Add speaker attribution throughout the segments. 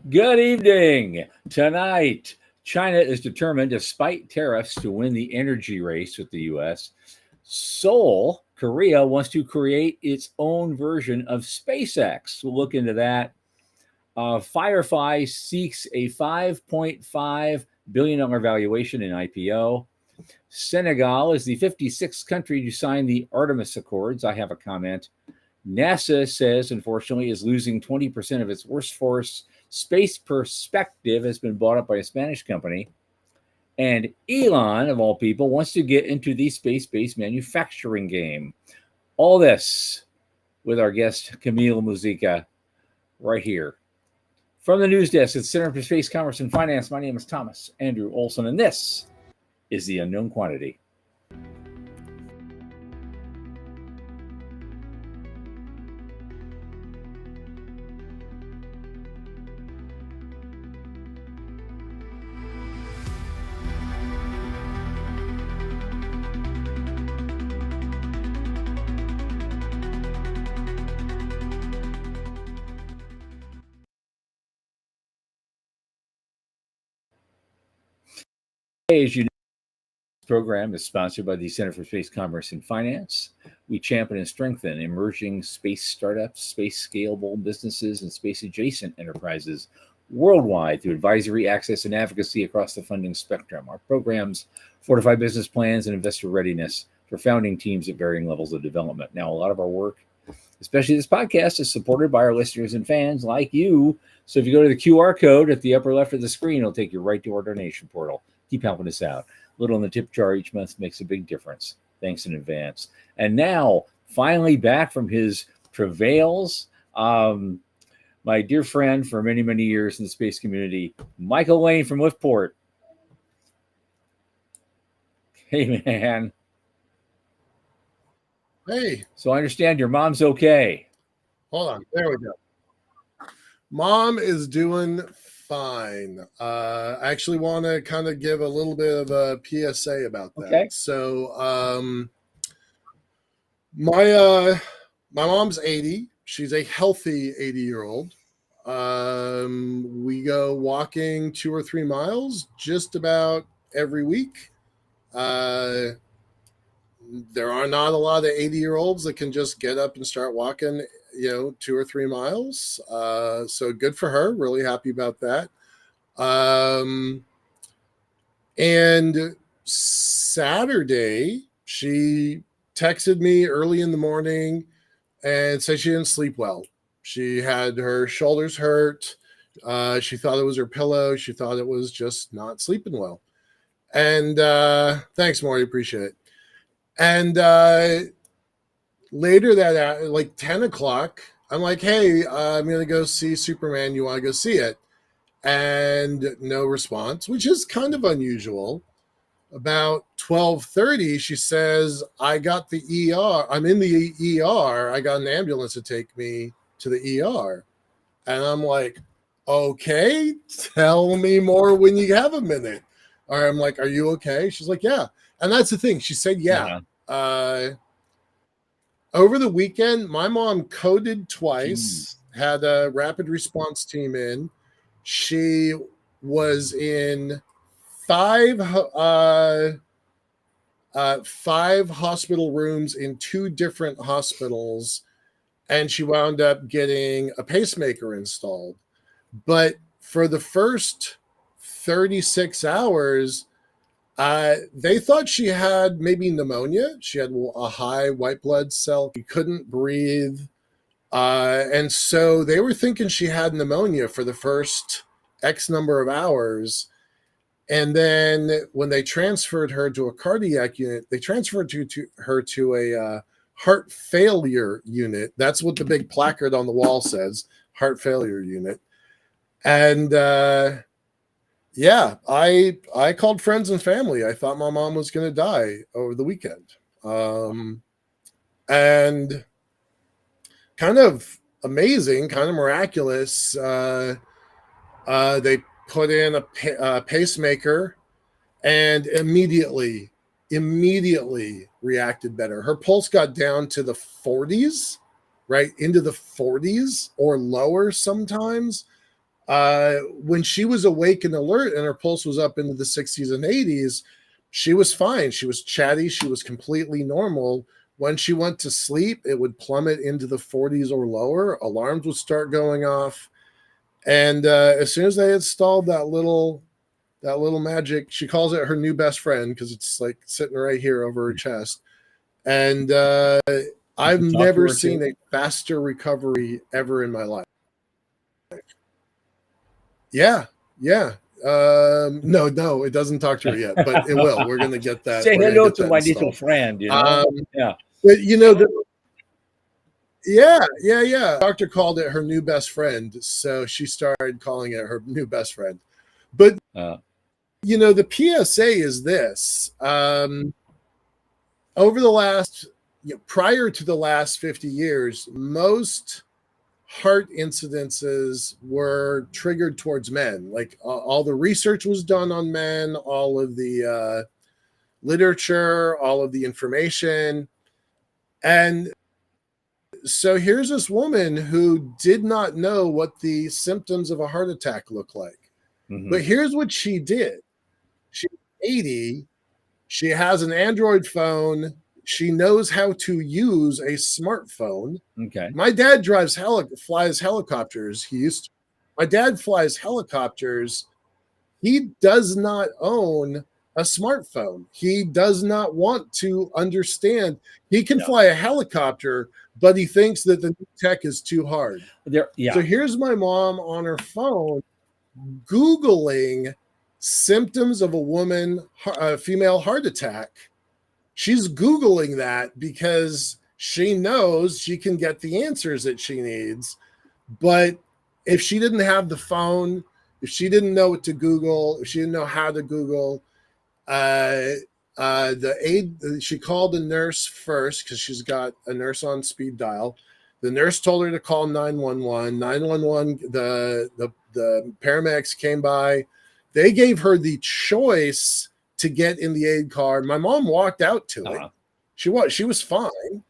Speaker 1: Good evening. Tonight, China is determined, despite tariffs, to win the energy race with the US. Seoul, Korea, wants to create its own version of SpaceX. We'll look into that. Firefly seeks a $5.5 billion valuation in IPO. Senegal is the 56th country to sign the Artemis Accords. I have a comment. NASA says, unfortunately, is losing 20% of its workforce. Space Perspective has been bought up by a Spanish company. And Elon, of all people, wants to get into the space-based manufacturing game. All this with our guest, Kamil Muzyka, right here. From the news desk at Center for Space Commerce and Finance, my name is Thomas Andrew Olson, and this is The Unknown Quantity. As you know, this program is sponsored by the Center for Space Commerce and Finance. We champion and strengthen emerging space startups, space scalable businesses, and space adjacent enterprises worldwide through advisory, access, and advocacy across the funding spectrum. Our programs fortify business plans and investor readiness for founding teams at varying levels of development. Now, a lot of our work, especially this podcast, is supported by our listeners and fans like you. So if you go to the QR code at the upper left of the screen, it'll take you right to our donation portal. Keep helping us out. A little in the tip jar each month makes a big difference. Thanks in advance. And now, finally back from his travails, my dear friend for many, many years in the space community, Michael Lane from Liftport. Hey, man.
Speaker 2: Hey.
Speaker 1: So I understand your mom's okay.
Speaker 2: Hold on. There we go. Mom is doing fine. I actually want to kind of give a little bit of a PSA about that.
Speaker 1: Okay.
Speaker 2: So my mom's 80. She's a healthy 80-year-old. We go walking 2 or 3 miles just about every week. There are not a lot of 80-year-olds that can just get up and start walking 2 or 3 miles. So good for her. Really happy about that. And Saturday, she texted me early in the morning and said she didn't sleep well. She had her shoulders hurt. She thought it was her pillow. She thought it was just not sleeping well. And thanks, Morty. Appreciate it. And later that, like 10 o'clock, I'm like, hey, I'm going to go see Superman. You want to go see it? And no response, which is kind of unusual. About 12:30, she says, I got the ER. I'm in the ER. I got an ambulance to take me to the ER. And I'm like, okay, tell me more when you have a minute. Or I'm like, are you okay? She's like, yeah. And that's the thing. She said, yeah. Over the weekend, my mom coded twice, had a rapid response team in. She was in 5 hospital rooms in 2 different hospitals, and she wound up getting a pacemaker installed. But for the first 36 hours, they thought she had maybe pneumonia. She had a high white blood cell. She couldn't breathe. And so they were thinking she had pneumonia for the first X number of hours. And then when they transferred her to a cardiac unit, they transferred her to a heart failure unit. That's what the big placard on the wall says, heart failure unit. And I called friends and family. I thought my mom was going to die over the weekend. And kind of amazing, kind of miraculous. They put in a pacemaker and immediately reacted better. Her pulse got down to the 40s, right into the 40s or lower sometimes. When she was awake and alert and her pulse was up into the 60s and 80s, she was fine. She was chatty. She was completely normal. When she went to sleep, it would plummet into the 40s or lower. Alarms would start going off. And as soon as they installed that little magic, she calls it her new best friend because it's like sitting right here over her chest. And I've never seen a faster recovery ever in my life. Yeah. No, it doesn't talk to her yet, but it will. We're going to get that.
Speaker 1: Say hello to my little friend, yeah.
Speaker 2: But yeah. Doctor called it her new best friend, so she started calling it her new best friend. But the PSA is this: over the last, prior to the last 50 years, most heart incidences were triggered towards men. Like all the research was done on men, all of the literature, all of the information. And so here's this woman who did not know what the symptoms of a heart attack look like. Mm-hmm. But here's what she did. She's 80. She has an Android phone. She knows how to use a smartphone.
Speaker 1: Okay.
Speaker 2: My dad flies helicopters. My dad flies helicopters. He does not own a smartphone. He does not want to understand. He can fly a helicopter, but he thinks that the new tech is too hard. So here's my mom on her phone Googling symptoms of a female heart attack. She's Googling that because she knows she can get the answers that she needs. But if she didn't have the phone, if she didn't know what to Google, if she didn't know how to Google, she called the nurse first because she's got a nurse on speed dial. The nurse told her to call 911. 911, the paramedics came by. They gave her the choice to get in the aid car. My mom walked out to it. She was fine.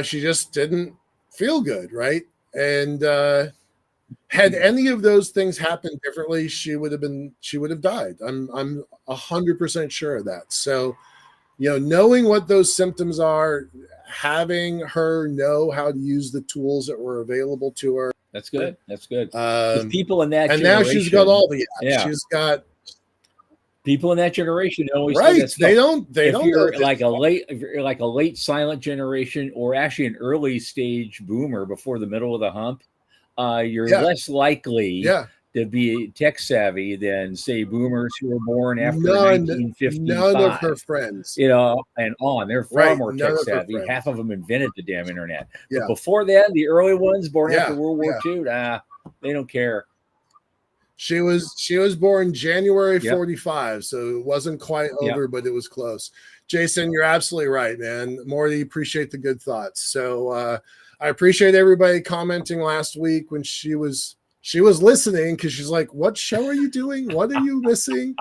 Speaker 2: She just didn't feel good, right? And had any of those things happened differently, she would have died. I'm 100% sure of that. So, knowing what those symptoms are, having her know how to use the tools that were available to her.
Speaker 1: That's good. People in that
Speaker 2: and
Speaker 1: generation,
Speaker 2: now she's got all the apps.
Speaker 1: Yeah.
Speaker 2: She's got
Speaker 1: people in that generation always
Speaker 2: right. They don't.
Speaker 1: If you're like a late silent generation, or actually an early stage boomer before the middle of the hump, you're less likely to be tech savvy than, say, boomers who were born after 1955.
Speaker 2: None of her friends,
Speaker 1: and on. They're far more tech savvy. Half of them invented the damn internet.
Speaker 2: Yeah.
Speaker 1: But before that, the early ones born after World War II, they don't care.
Speaker 2: She was born January 45, so it wasn't quite over, but it was close. Jason, you're absolutely right, man. Morty, appreciate the good thoughts. So I appreciate everybody commenting last week when she was listening, because she's like, "What show are you doing? What are you missing?"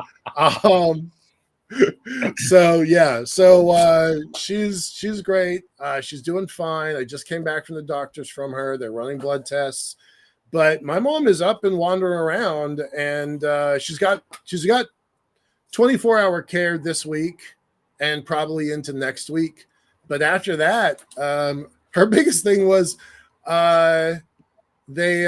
Speaker 2: She's great. She's doing fine. I just came back from the doctors from her. They're running blood tests. But my mom is up and wandering around, and she's got 24-hour care this week and probably into next week. But after that, her biggest thing was they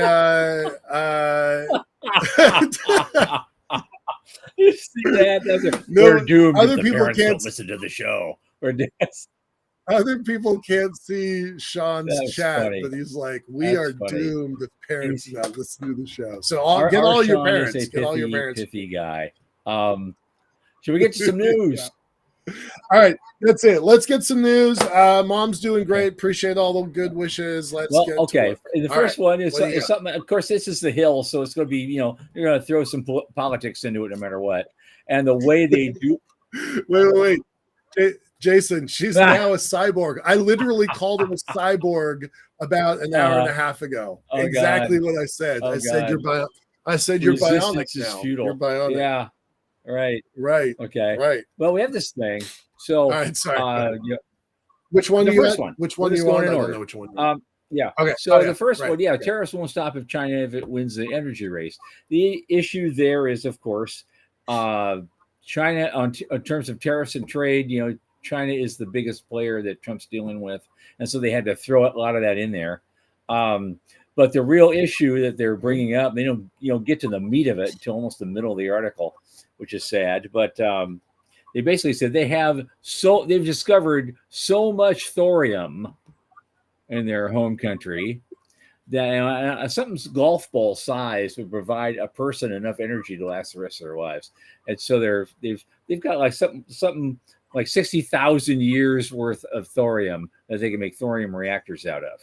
Speaker 1: you see that? We're doomed. Other people can't listen to the show.
Speaker 2: Other people can't see Sean's chat, but he's like, "We are doomed if parents not listen to the show." So get all your parents. Get all your parents.
Speaker 1: Pithy guy. Should we get to some news?
Speaker 2: All right, that's it. Let's get some news. Mom's doing great. Appreciate all the good wishes. Let's get to it.
Speaker 1: The first one is something. Of course, this is the Hill, so it's going to be, you're going to throw some politics into it no matter what. And the way they do.
Speaker 2: Wait. Jason, she's now a cyborg. I literally called him a cyborg about an hour and a half ago. Exactly what I said. I said you're bionic now. You're bionic.
Speaker 1: Yeah. Right. Okay.
Speaker 2: Right.
Speaker 1: Well, we have this thing. So,
Speaker 2: all right, sorry.
Speaker 1: Which one
Speaker 2: do
Speaker 1: you
Speaker 2: you
Speaker 1: want?
Speaker 2: Which one do you want? I don't know which one.
Speaker 1: Yeah.
Speaker 2: Okay.
Speaker 1: So
Speaker 2: Oh,
Speaker 1: the
Speaker 2: yeah.
Speaker 1: first
Speaker 2: Right.
Speaker 1: one, yeah,
Speaker 2: Yeah.
Speaker 1: tariffs won't stop if China if it wins the energy race. The issue there is, of course, uh, China in terms of tariffs and trade. China is the biggest player that Trump's dealing with, and so they had to throw a lot of that in there. But the real issue that they're bringing up, they don't get to the meat of it until almost the middle of the article, which is sad. But they basically said they've discovered so much thorium in their home country that something's golf ball size would provide a person enough energy to last the rest of their lives. And so they've got like something like 60,000 years worth of thorium that they can make thorium reactors out of.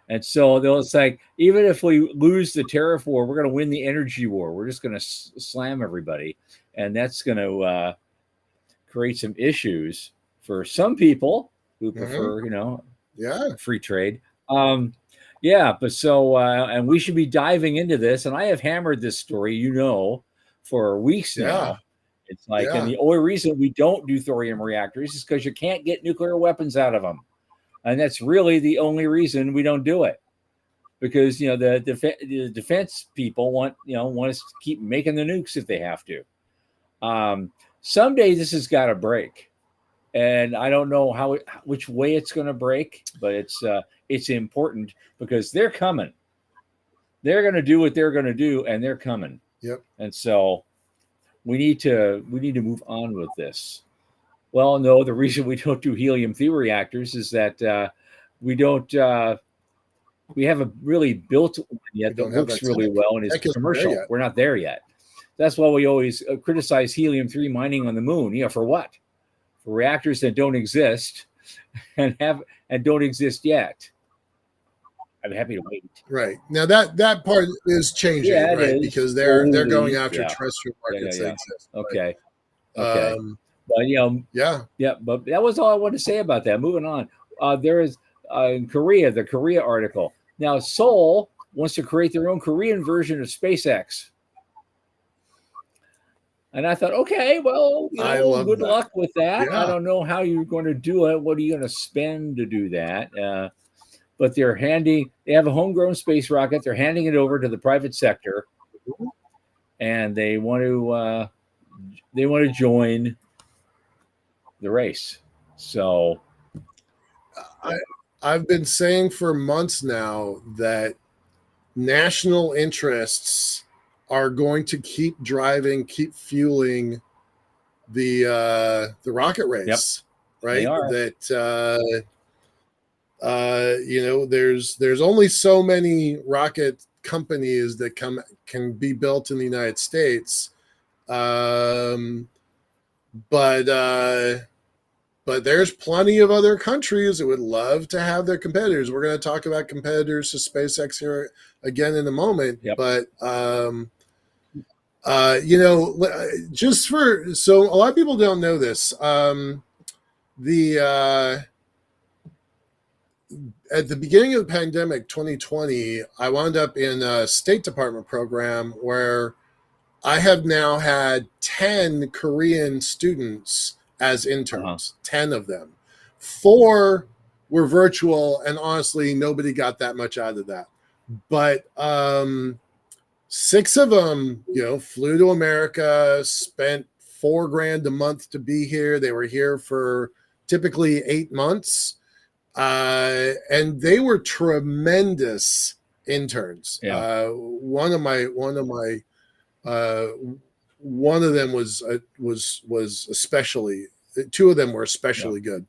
Speaker 1: And so it's like, even if we lose the tariff war, we're going to win the energy war. We're just going to slam everybody, and that's going to create some issues for some people who prefer,
Speaker 2: Yeah.
Speaker 1: free trade. Yeah, but so and we should be diving into this, and I have hammered this story, for weeks
Speaker 2: Yeah.
Speaker 1: now. It's like, and
Speaker 2: Yeah.
Speaker 1: the only reason we don't do thorium reactors is because you can't get nuclear weapons out of them, and that's really the only reason we don't do it. Because the defense people want us to keep making the nukes if they have to. Someday this has got to break. And I don't know which way it's going to break, but it's important because they're coming. They're going to do what they're going to do, and they're coming.
Speaker 2: Yep.
Speaker 1: And so we need to move on with this. Well, no, the reason we don't do helium-3 reactors is that we don't. We haven't really built one yet that works really well and is commercial. We're not there yet. That's why we always criticize helium-3 mining on the moon. For what? For reactors that don't exist and don't exist yet. I'm happy to wait.
Speaker 2: Right. Now that part is changing, right? Because they're going after terrestrial markets that exist.
Speaker 1: Okay.
Speaker 2: But,
Speaker 1: okay. But but that was all I wanted to say about that. Moving on. There is in Korea, the Korea article. Now Seoul wants to create their own Korean version of SpaceX. And I thought, okay, well, good luck with that. Yeah. I don't know how you're going to do it. What are you going to spend to do that? But they have a homegrown space rocket. They're handing it over to the private sector, and they want to join the race. So
Speaker 2: I've been saying for months now that national interests are going to keep fueling the rocket race, right?
Speaker 1: They are.
Speaker 2: That there's only so many rocket companies that can be built in the United States, but there's plenty of other countries that would love to have their competitors. We're going to talk about competitors to SpaceX here again in a moment. But so a lot of people don't know this. At the beginning of the pandemic, 2020, I wound up in a State Department program where I have now had 10 Korean students as interns, 10 of them. 4 were virtual, and honestly, nobody got that much out of that. But 6 of them, flew to America, spent $4,000 a month to be here. They were here for typically 8 months. And they were tremendous interns. One of them was especially. 2 of them were especially good,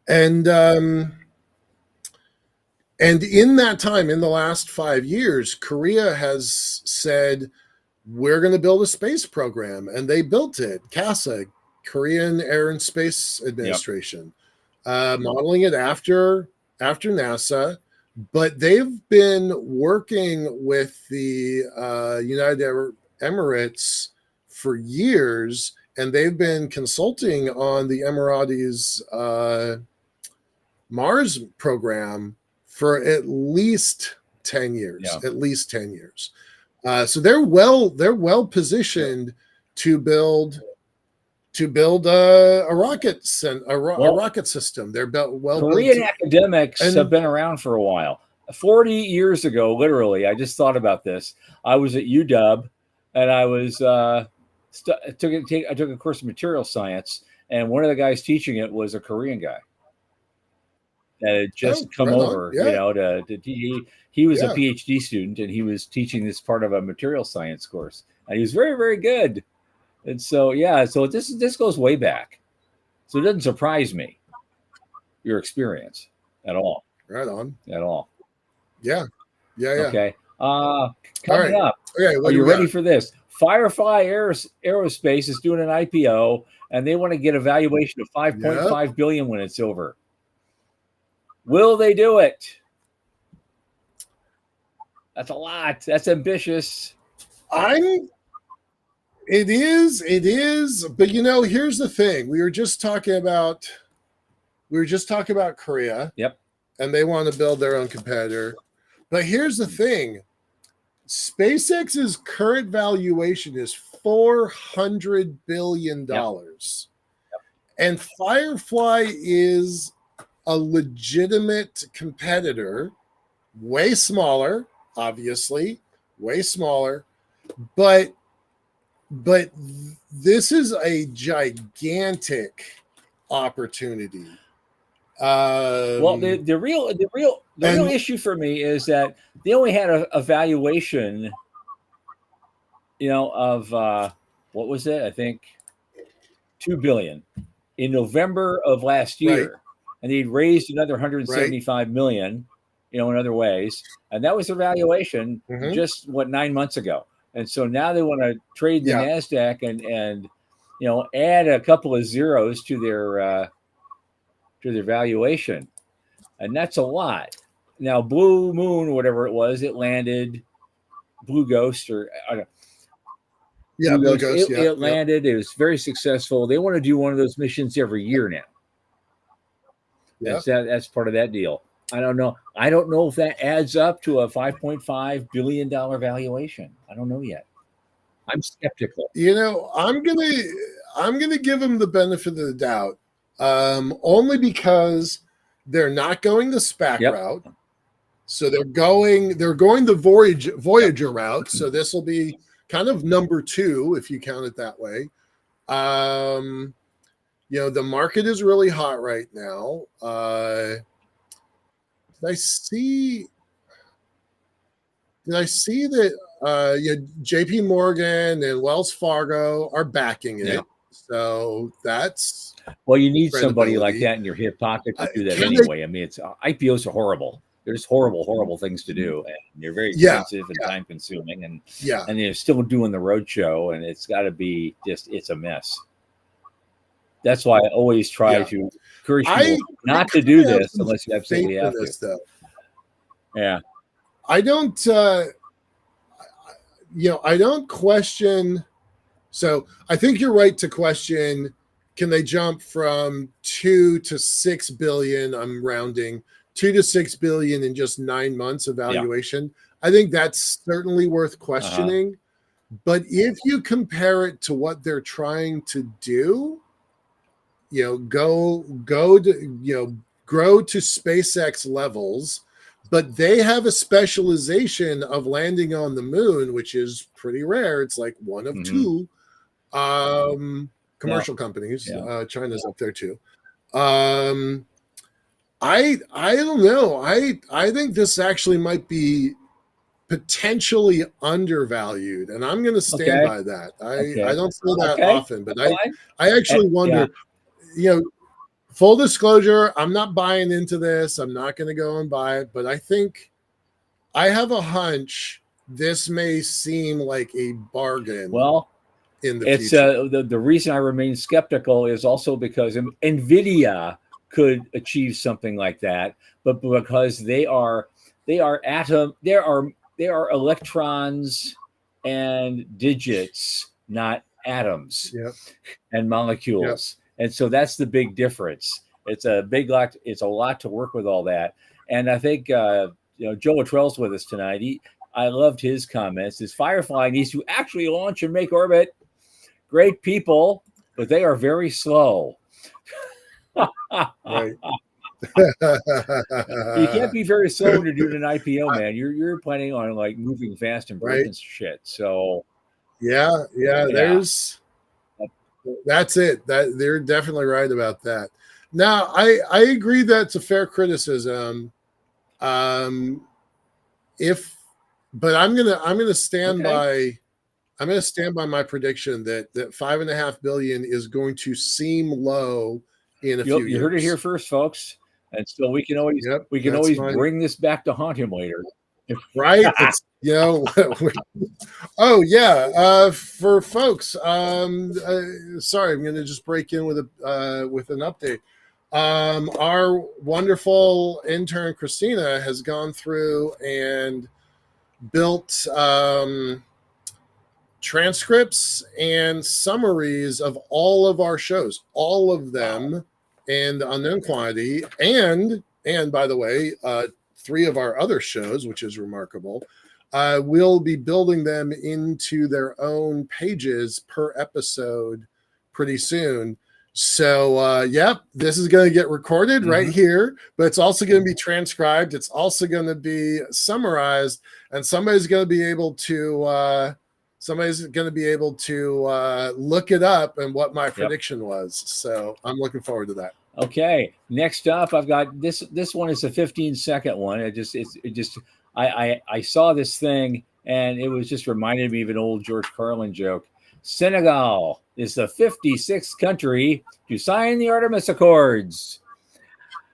Speaker 2: and in that time, in the last 5 years, Korea has said we're going to build a space program, and they built it. CASA, Korean Air and Space Administration. Modeling it after NASA, but they've been working with the United Arab Emirates for years, and they've been consulting on the Emiratis' Mars program for at least 10 years. At least 10 years. So they're well positioned to build a rocket system. They're well.
Speaker 1: Korean academics have been around for a while. 40 years ago, literally, I just thought about this. I was at UW, and I was I took a course in material science, and one of the guys teaching it was a Korean guy that had just come
Speaker 2: right on.
Speaker 1: over,
Speaker 2: Yeah.
Speaker 1: he was a
Speaker 2: Yeah.
Speaker 1: PhD student, and he was teaching this part of a material science course, and he was very, very good. And so, yeah, so this goes way back. So it doesn't surprise me, your experience at all.
Speaker 2: Right on.
Speaker 1: At all.
Speaker 2: Yeah. Yeah.
Speaker 1: Okay.
Speaker 2: All
Speaker 1: Coming
Speaker 2: right.
Speaker 1: up.
Speaker 2: Okay.
Speaker 1: Are you ready for this? Firefly Aerospace is doing an IPO, and they want to get a valuation of 5.5 billion when it's over. Will they do it? That's a lot. That's ambitious.
Speaker 2: It is. But here's the thing. We were just talking about Korea.
Speaker 1: Yep.
Speaker 2: And they want to build their own competitor. But here's the thing. SpaceX's current valuation is $400 billion. Yep. And Firefly is a legitimate competitor, way smaller, obviously, way smaller, but this is a gigantic opportunity.
Speaker 1: Well, the real issue for me is that they only had a valuation, of what was it? I think $2 billion in November of last year, right. And they'd raised another 175 million, in other ways, and that was their valuation just 9 months ago. And so now they want to trade the NASDAQ and add a couple of zeros to their valuation, and that's a lot. Now, Blue Moon, whatever it was, it landed. Blue Ghost, or I don't.
Speaker 2: Yeah, Blue Ghost.
Speaker 1: It landed. It was very successful. They want to do one of those missions every year now. Yeah, that's part of that deal. I don't know. I don't know if that adds up to a $5.5 billion valuation. I don't know yet. I'm skeptical.
Speaker 2: I'm gonna give them the benefit of the doubt, only because they're not going the SPAC route. So they're going the Voyager route. So this will be kind of number 2 if you count it that way. The market is really hot right now. Did I see that JP Morgan and Wells Fargo are backing it? Yeah. So that's
Speaker 1: you need somebody like that in your hip pocket to do that anyway. I mean, it's IPOs are horrible. They're just horrible things to do, and they're very expensive and time consuming, and they're still doing the roadshow, and it's got to be it's a mess. That's why I always try to encourage people not to do this unless you absolutely have to. Yeah,
Speaker 2: I don't. I don't question. So I think you're right to question: can they jump from 2 to 6 billion? I'm rounding 2 to 6 billion in just 9 months of valuation. I think that's certainly worth questioning. But if you compare it to what they're trying to do, go to grow to SpaceX levels, but they have a specialization of landing on the moon, which is pretty rare. It's like one of 2 commercial companies. China's up there too. I don't know. I think this actually might be potentially undervalued, and I'm going to stand by that. I don't say that often, but I actually wonder. Full disclosure, I'm not buying into this. I'm not going to go and buy it, but I think I have a hunch this may seem like a bargain.
Speaker 1: Well,
Speaker 2: in the future.
Speaker 1: The reason I remain skeptical is also because NVIDIA could achieve something like that, but because they are electrons and digits, not atoms and molecules. And so that's the big difference. It's a lot. It's a lot to work with all that. And I think Joe Luttrell's with us tonight. I loved his comments. His Firefly needs to actually launch and make orbit. Great people, but they are very slow.
Speaker 2: Right.
Speaker 1: You can't be very slow when you're doing an IPO, man. You're planning on like moving fast and
Speaker 2: right.
Speaker 1: breaking shit. So
Speaker 2: Yeah.
Speaker 1: yeah,
Speaker 2: That's it. That they're definitely right about that. Now, I agree that's a fair criticism. Um, if, but I'm gonna stand
Speaker 1: okay.
Speaker 2: by. I'm going to stand by my prediction that 5.5 billion is going to seem low in a few
Speaker 1: You heard it here
Speaker 2: years.
Speaker 1: first, folks. And so
Speaker 2: Yep,
Speaker 1: we can
Speaker 2: that's
Speaker 1: always
Speaker 2: my
Speaker 1: bring this back to haunt him later.
Speaker 2: right. It's oh yeah. For folks, sorry, I'm going to just break in with a with an update. Our wonderful intern Christina has gone through and built transcripts and summaries of all of our shows, all of them, and Unknown Quantity, and by the way, 3 of our other shows, which is remarkable. We'll be building them into their own pages per episode pretty soon. So, yep, this is going to get recorded right here, but it's also going to be transcribed. It's also going to be summarized, and somebody's going to be able to look it up and what my prediction was. So I'm looking forward to that.
Speaker 1: Okay. Next up, I've got this. This one is a 15-second one. I saw this thing and it was just reminded me of an old George Carlin joke. Senegal is the 56th country to sign the Artemis Accords.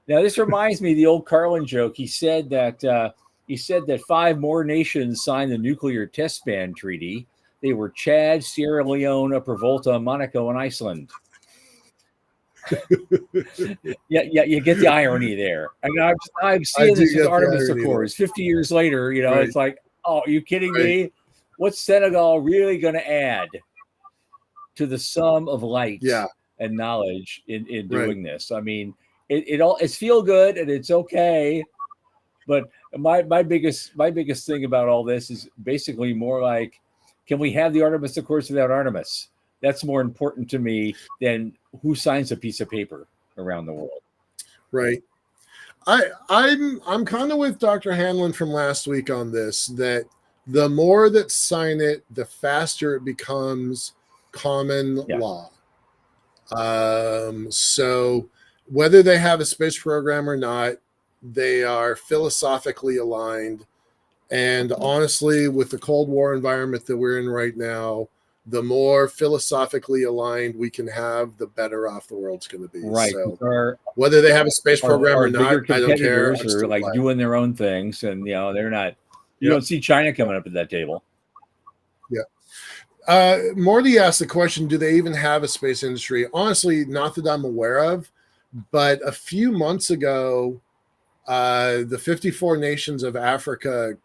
Speaker 1: Now, this reminds me of the old Carlin joke. He said that 5 more nations signed the Nuclear Test Ban Treaty. They were Chad, Sierra Leone, Upper Volta, Monaco, and Iceland. Yeah, you get the irony there. I mean, I'm seeing this with Artemis Accords 50 years later. You know, right. It's like, oh, are you kidding me? What's Senegal really going to add to the sum of light and knowledge in doing this? I mean, it's feel good and it's okay, but my biggest thing about all this is basically more like, can we have the Artemis Accords without Artemis? That's more important to me than who signs a piece of paper around the world.
Speaker 2: Right. I'm kind of with Dr. Hanlon from last week on this, that the more that sign it, the faster it becomes common law. So whether they have a space program or not, they are philosophically aligned. And honestly, with the Cold War environment that we're in right now, the more philosophically aligned we can have, the better off the world's going to be.
Speaker 1: Right.
Speaker 2: So whether they have a space program or not, I don't care.
Speaker 1: Are like doing their own things, and they're not. You don't see China coming up at that table.
Speaker 2: Yeah. Morty asked the question: do they even have a space industry? Honestly, not that I'm aware of. But a few months ago, the 54 nations of Africa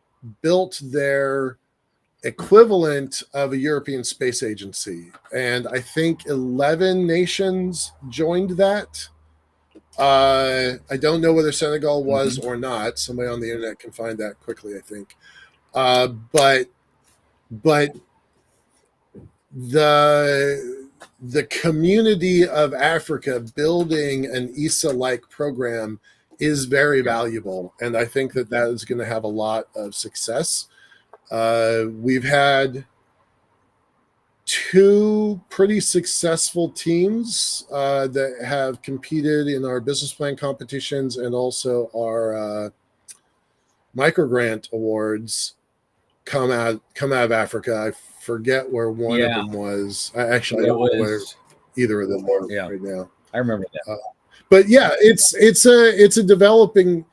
Speaker 2: built their equivalent of a European Space Agency, and I think 11 nations joined that. I don't know whether Senegal was or not. Somebody on the internet can find that quickly, I think. But the community of Africa building an ESA-like program is very valuable, and I think that is going to have a lot of success. We've had 2 pretty successful teams that have competed in our business plan competitions and also our microgrant awards come out of Africa. I forget where one of them was. I don't know where either of them are right now.
Speaker 1: I remember that.
Speaker 2: But yeah, it's a developing.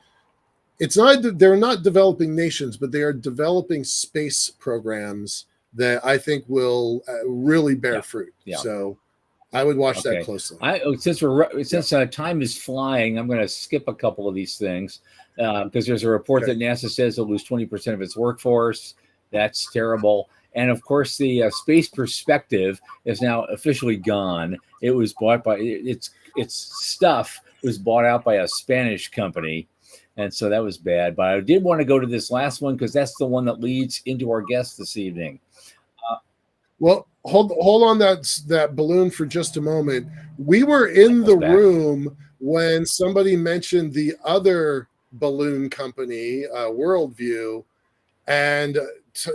Speaker 2: It's not, they're not developing nations, but they are developing space programs that I think will really bear fruit. So I would watch that closely.
Speaker 1: Since time is flying, I'm going to skip a couple of these things because there's a report that NASA says it'll lose 20% of its workforce. That's terrible. And of course, the Space Perspective is now officially gone. It was bought by its stuff was bought out by a Spanish company. And so that was bad. But I did want to go to this last one because that's the one that leads into our guest this evening.
Speaker 2: Well, hold on that balloon for just a moment. We were in the
Speaker 1: back.
Speaker 2: room when somebody mentioned the other balloon company, Worldview, and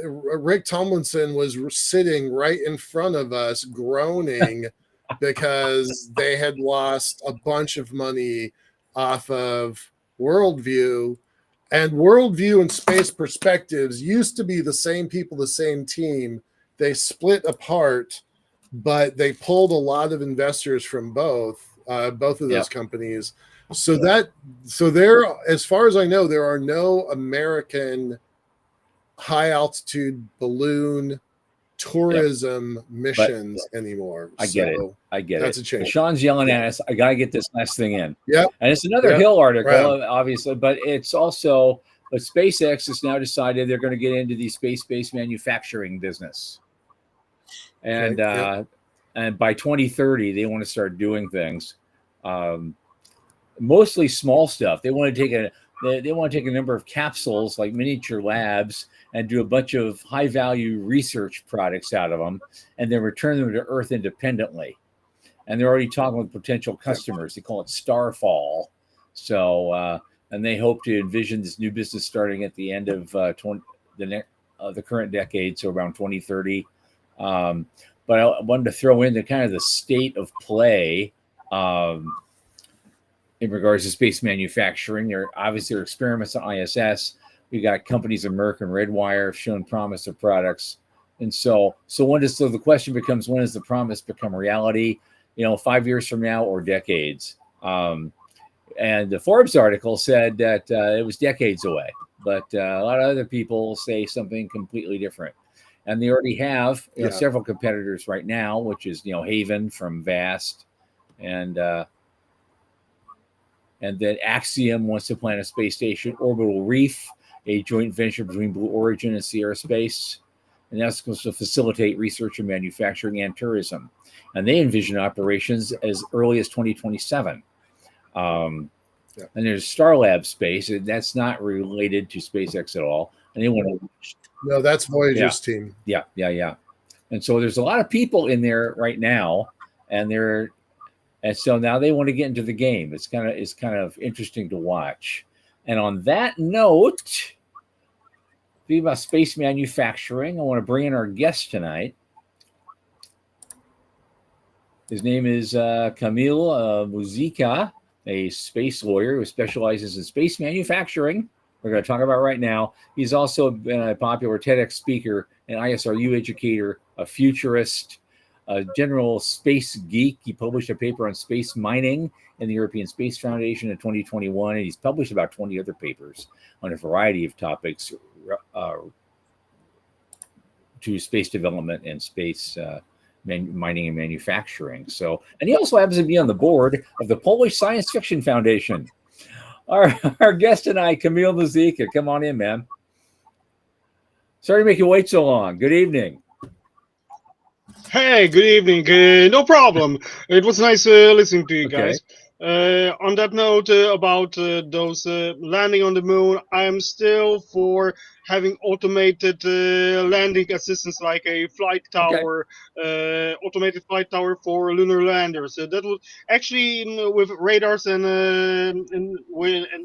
Speaker 2: Rick Tomlinson was sitting right in front of us, groaning because they had lost a bunch of money off of Worldview. And Worldview and Space Perspectives used to be the same people, the same team. They split apart, but they pulled a lot of investors from both of those companies. So there, as far as I know, there are no American high altitude balloon tourism missions anymore.
Speaker 1: I get it. I get
Speaker 2: that's
Speaker 1: it.
Speaker 2: a change.
Speaker 1: Sean's yelling at us. I gotta get this last thing in.
Speaker 2: Yeah,
Speaker 1: and it's another Hill article,
Speaker 2: Right.
Speaker 1: obviously, but it's also. But SpaceX has now decided they're going to get into the space-based manufacturing business, and and by 2030 they want to start doing things, mostly small stuff. They want to take a number of capsules, like miniature labs, and do a bunch of high-value research products out of them, and then return them to Earth independently. And they're already talking with potential customers. They call it Starfall. So, and they hope to envision this new business starting at the end of the current decade, so around 2030. But I wanted to throw in the kind of the state of play in regards to space manufacturing. There obviously are experiments on ISS. We got companies, American Redwire, have shown promise of products. And so the question becomes, when does the promise become reality? 5 years from now or decades? And the Forbes article said that it was decades away, but a lot of other people say something completely different. And they already have several competitors right now, which is Haven from Vast, and then Axiom wants to plant a space station. Orbital Reef, a joint venture between Blue Origin and Sierra Space, and that's supposed to facilitate research and manufacturing and tourism. And they envision operations as early as 2027. And there's Starlab Space, and that's not related to SpaceX at all. And they want to.
Speaker 2: No, that's Voyager's team.
Speaker 1: Yeah. And so there's a lot of people in there right now, and so now they want to get into the game. It's kind of interesting to watch. And on that note, be about space manufacturing, I want to bring in our guest tonight. His name is Kamil Muzyka, a space lawyer who specializes in space manufacturing. We're going to talk about right now. He's also been a popular TEDx speaker, an ISRU educator, a futurist, a general space geek. He published a paper on space mining in the European Space Foundation in 2021, and he's published about 20 other papers on a variety of topics to space development and space mining and manufacturing. So, and he also happens to be on the board of the Polish Science Fiction Foundation. Our guest tonight, Kamil Muzyka. Come on in, man. Sorry to make you wait so long. Good evening.
Speaker 3: Hey, good evening. No problem. It was nice listening to you guys. On that note, about those landing on the moon, I am still for having automated landing assistance, like a flight tower, automated flight tower for lunar landers. That would actually, with radars and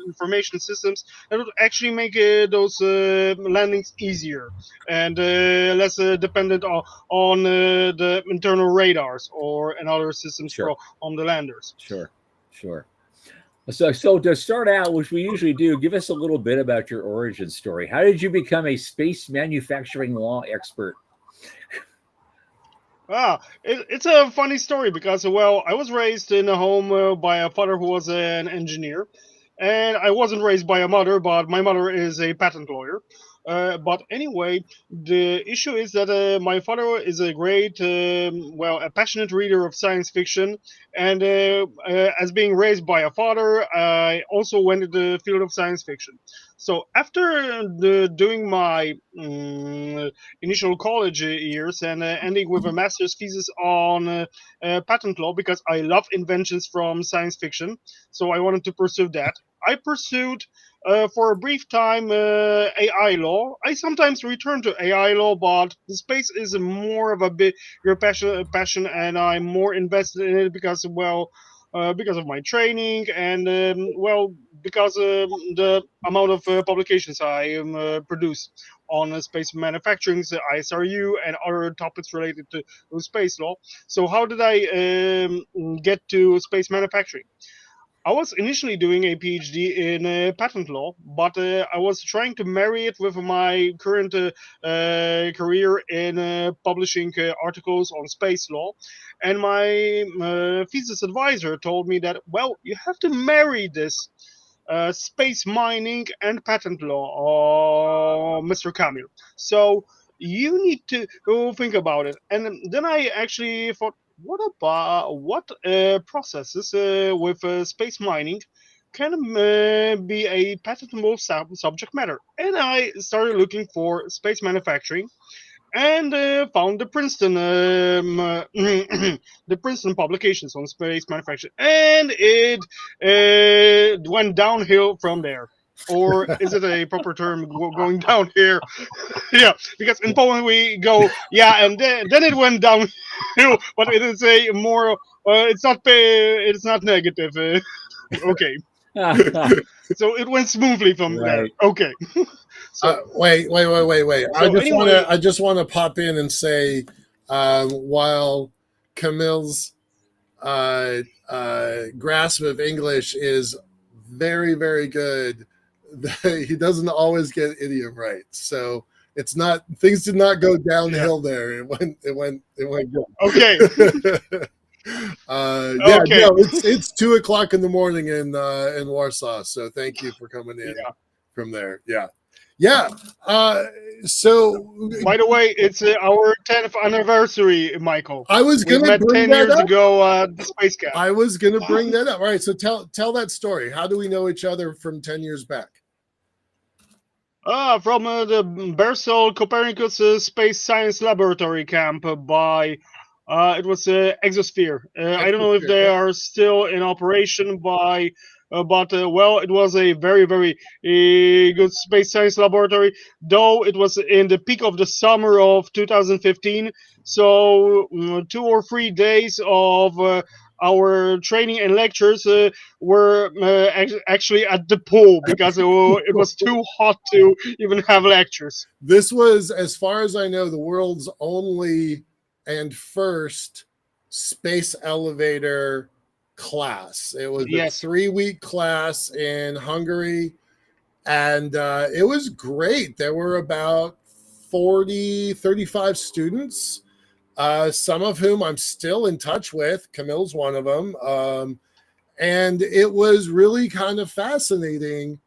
Speaker 3: information systems, that would actually make those landings easier and less dependent on the internal radars and other systems on the landers.
Speaker 1: Sure. So to start out, which we usually do, give us a little bit about your origin story. How did you become a space manufacturing law expert?
Speaker 3: It's a funny story because, well, I was raised in a home by a father who was an engineer, and I wasn't raised by a mother, but my mother is a patent lawyer. But anyway, the issue is that my father is a great, a passionate reader of science fiction, and as being raised by a father, I also went into the field of science fiction. So after doing my initial college years and ending with a master's thesis on patent law, because I love inventions from science fiction, so I wanted to pursue that. I pursued for a brief time AI law. I sometimes return to AI law, but the space is more of a bigger passion, and I'm more invested in it because, well, because of my training and well, because the amount of publications I produce on space manufacturing, the ISRU, and other topics related to space law. So how did I get to space manufacturing? I was initially doing a PhD in patent law, but I was trying to marry it with my current career in publishing articles on space law. And my thesis advisor told me that, well, you have to marry this space mining and patent law, Mr. Kamil. So you need to think about it. And then I actually thought, what about what processes with space mining can be a patentable subject matter? And I started looking for space manufacturing and found the Princeton the Princeton publications on space manufacturing, and it went downhill from there. Or is it a proper term going down here? Yeah, because in Poland we go, yeah, and then it went downhill, but it is a more it's not negative. Okay, so it went smoothly from there.
Speaker 1: Right.
Speaker 3: Okay, so
Speaker 2: Wait.
Speaker 3: so anyway,
Speaker 2: I just want to pop in and say, while Camille's grasp of English is very, very good, he doesn't always get idiom right. So it's not, things did not go downhill there. It went good.
Speaker 3: okay.
Speaker 2: Yeah,
Speaker 3: Okay.
Speaker 2: no, it's 2:00 in the morning in Warsaw. So thank you for coming in
Speaker 3: Yeah.
Speaker 2: from there. Yeah. So
Speaker 3: By the way, it's our 10th anniversary, Michael.
Speaker 2: I was
Speaker 3: We
Speaker 2: gonna
Speaker 3: met
Speaker 2: bring
Speaker 3: 10
Speaker 2: that
Speaker 3: years
Speaker 2: up.
Speaker 3: ago at the Space Camp.
Speaker 2: I was gonna bring that up. All right, so tell that story. How do we know each other from 10 years back?
Speaker 3: From the Bersol Copernicus Space Science Laboratory camp by it was Exosphere. I don't know if
Speaker 2: Exosphere,
Speaker 3: they
Speaker 2: yeah.
Speaker 3: are still in operation by, but well, it was a very very good space science laboratory. Though it was in the peak of the summer of 2015, so 2 or 3 days of our training and lectures were actually at the pool because it was too hot to even have lectures.
Speaker 2: This was, as far as I know, the world's only and first space elevator class. It was a
Speaker 3: Yes.
Speaker 2: 3-week class in Hungary, and it was great. There were about 35 students, some of whom I'm still in touch with. Camille's one of them. And it was really kind of fascinating.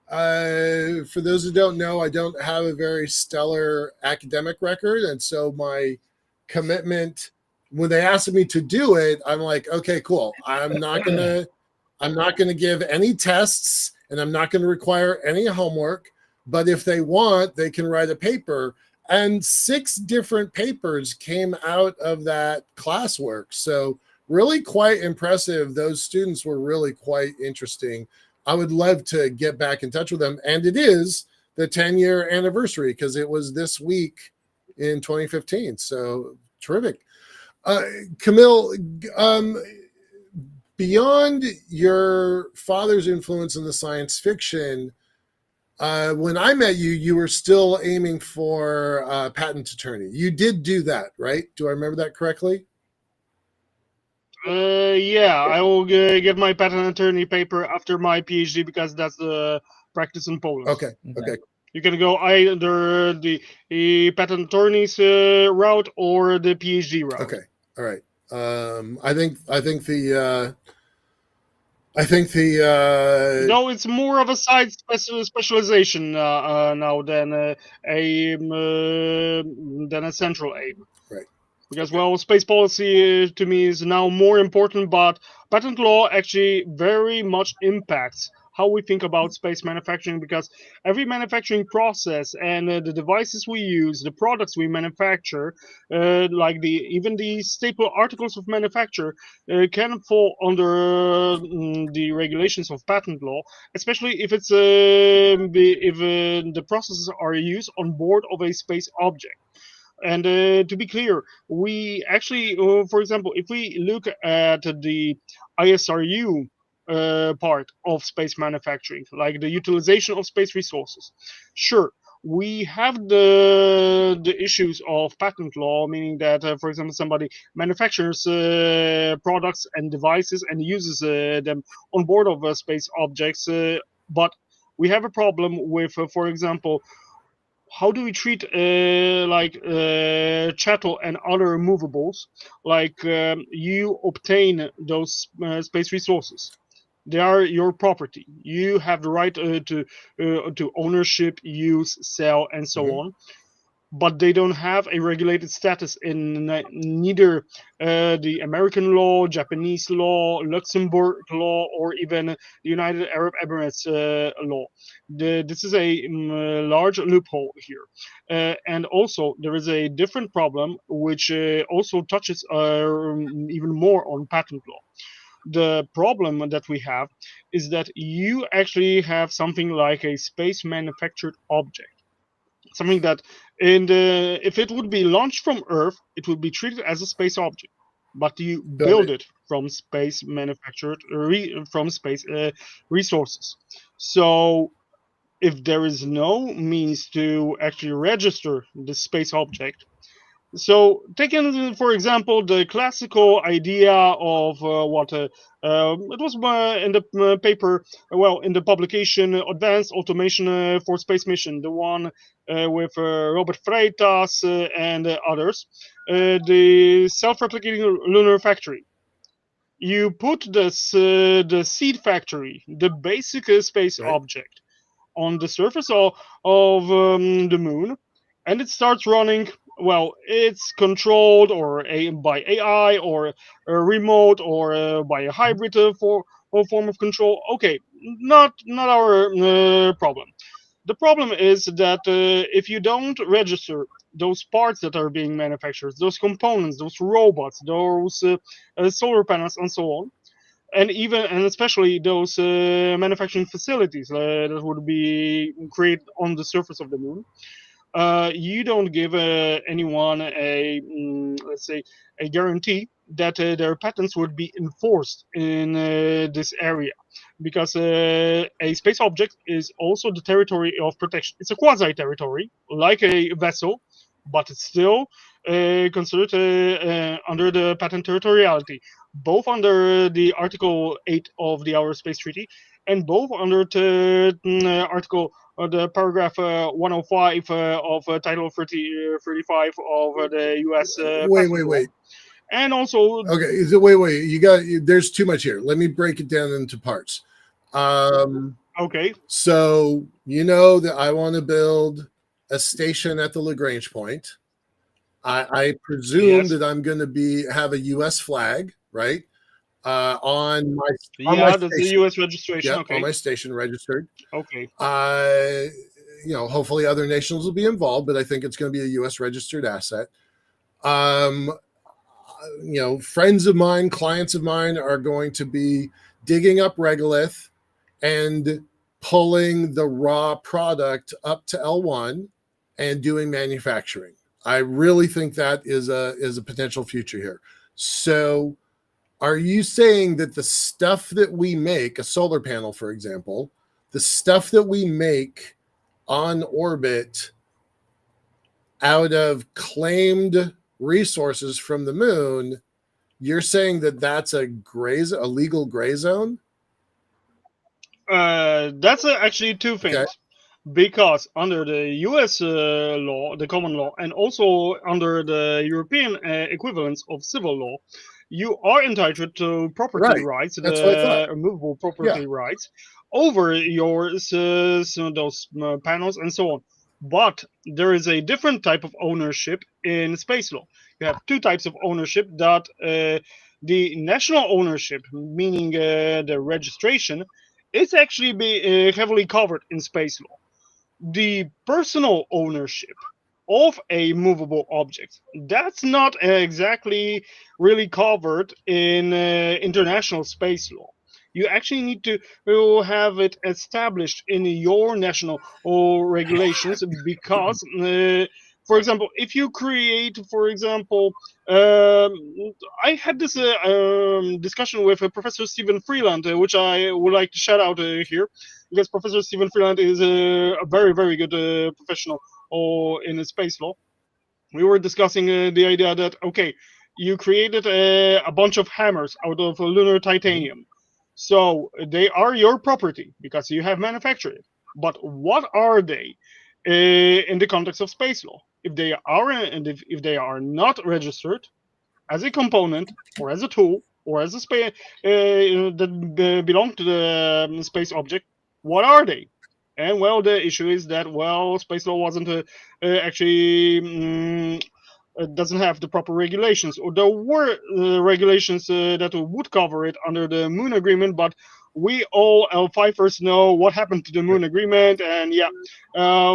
Speaker 2: For those who don't know, I don't have a very stellar academic record. And so my commitment, when they asked me to do it, I'm like, okay, cool. I'm not gonna give any tests, and I'm not gonna require any homework. But if they want, they can write a paper. And 6 different papers came out of that classwork. So really quite impressive. Those students were really quite interesting. I would love to get back in touch with them. And it is the 10-year anniversary because it was this week in 2015. So terrific. Kamil, beyond your father's influence in the science fiction, when I met you, you were still aiming for patent attorney. You did do that, right? Do I remember that correctly?
Speaker 3: Yeah, I will get my patent attorney paper after my PhD because that's the practice in Poland.
Speaker 2: Okay.
Speaker 3: You can go either the patent attorney's route or the PhD route.
Speaker 2: Okay. All right. I think
Speaker 3: No, it's more of a side specialization now than a central aim.
Speaker 2: Right.
Speaker 3: Because well, space policy to me is now more important, but patent law actually very much impacts how we think about space manufacturing, because every manufacturing process and the devices we use, the products we manufacture, like even the staple articles of manufacture, can fall under the regulations of patent law, especially if the processes are used on board of a space object. And to be clear, we actually, for example, if we look at the ISRU part of space manufacturing, like the utilization of space resources, sure, we have the issues of patent law, meaning that, for example, somebody manufactures products and devices and uses them on board of space objects, but we have a problem with, for example, how do we treat chattel and other movables? Like you obtain those space resources. They are your property. You have the right to ownership, use, sell, and so
Speaker 2: Mhm.
Speaker 3: on, but they don't have a regulated status in neither the American law, Japanese law, Luxembourg law, or even the United Arab Emirates law. This is a large loophole here. And also, there is a different problem which also touches even more on patent law. The problem that we have is that you actually have something like a space manufactured object, something that if it would be launched from Earth, it would be treated as a space object, but you
Speaker 2: Build
Speaker 3: build
Speaker 2: it.
Speaker 3: it from space manufactured from space resources. So if there is no means to actually register the space object, so, taking for example the classical idea of it was in the paper, well, in the publication Advanced Automation for Space Mission, the one with Robert Freitas and others, the self-replicating lunar factory. You put the seed factory, the basic space
Speaker 2: Right.
Speaker 3: object, on the surface of the moon, and it starts running. Well, it's controlled by AI or a remote or by a hybrid or form of control. Okay, not our problem. The problem is that if you don't register those parts that are being manufactured, those components, those robots, those solar panels, and so on, and especially those manufacturing facilities that would be created on the surface of the moon, you don't give anyone let's say, a guarantee that their patents would be enforced in this area, because a space object is also the territory of protection. It's a quasi territory, like a vessel, but it's still considered under the patent territoriality, both under the Article 8 of the Outer Space Treaty, and both under the Article the paragraph 105 of Title 35 of the U.S.
Speaker 2: Wait,
Speaker 3: patent
Speaker 2: wait,
Speaker 3: law,
Speaker 2: wait.
Speaker 3: and also
Speaker 2: Okay, is it wait? There's too much here. Let me break it down into parts.
Speaker 3: okay,
Speaker 2: So you know that I want to build a station at the Lagrange point. I presume
Speaker 3: yes,
Speaker 2: that I'm going to have a U.S. flag, right? On my
Speaker 3: yeah, that's the
Speaker 2: station.
Speaker 3: U.S. registration.
Speaker 2: Yep, on
Speaker 3: Okay,
Speaker 2: my station registered.
Speaker 3: okay,
Speaker 2: Uh, hopefully other nations will be involved, but I think it's going to be a U.S. registered asset. Um, friends of mine, clients of mine are going to be digging up regolith and pulling the raw product up to L1 and doing manufacturing. I really think that is a potential future here. So, are you saying that the stuff that we make, a solar panel, for example, the stuff that we make on orbit out of claimed resources from the moon, you're saying that that's a legal gray zone?
Speaker 3: that's actually two
Speaker 2: Okay.
Speaker 3: things. Because under the US law, the common law, and also under the European equivalents of civil law, you are entitled to property
Speaker 2: Right.
Speaker 3: rights,
Speaker 2: That's what I thought.
Speaker 3: the removable
Speaker 2: Yeah.
Speaker 3: property rights, over those panels and so on. But there is a different type of ownership in space law. You have two types of ownership that the national ownership, meaning the registration, it's actually heavily covered in space law. The personal ownership of a movable object, that's not exactly really covered in international space law. You actually need to have it established in your national regulations, because for example, if you create, for example, um, I had this discussion with Professor Stephen Freeland, which I would like to shout out here, because Professor Stephen Freeland is a very, very good professional in space law. We were discussing the idea that, okay, you created a bunch of hammers out of lunar titanium. So they are your property because you have manufactured it. But what are they in the context of space law? If they are, and if they are not registered as a component or as a tool or as a space that belong to the space object, what are they? And well, the issue is that, well, space law wasn't actually doesn't have the proper regulations, or there were regulations that would cover it under the Moon Agreement, but we all L5ers know what happened to the Moon Agreement, and yeah,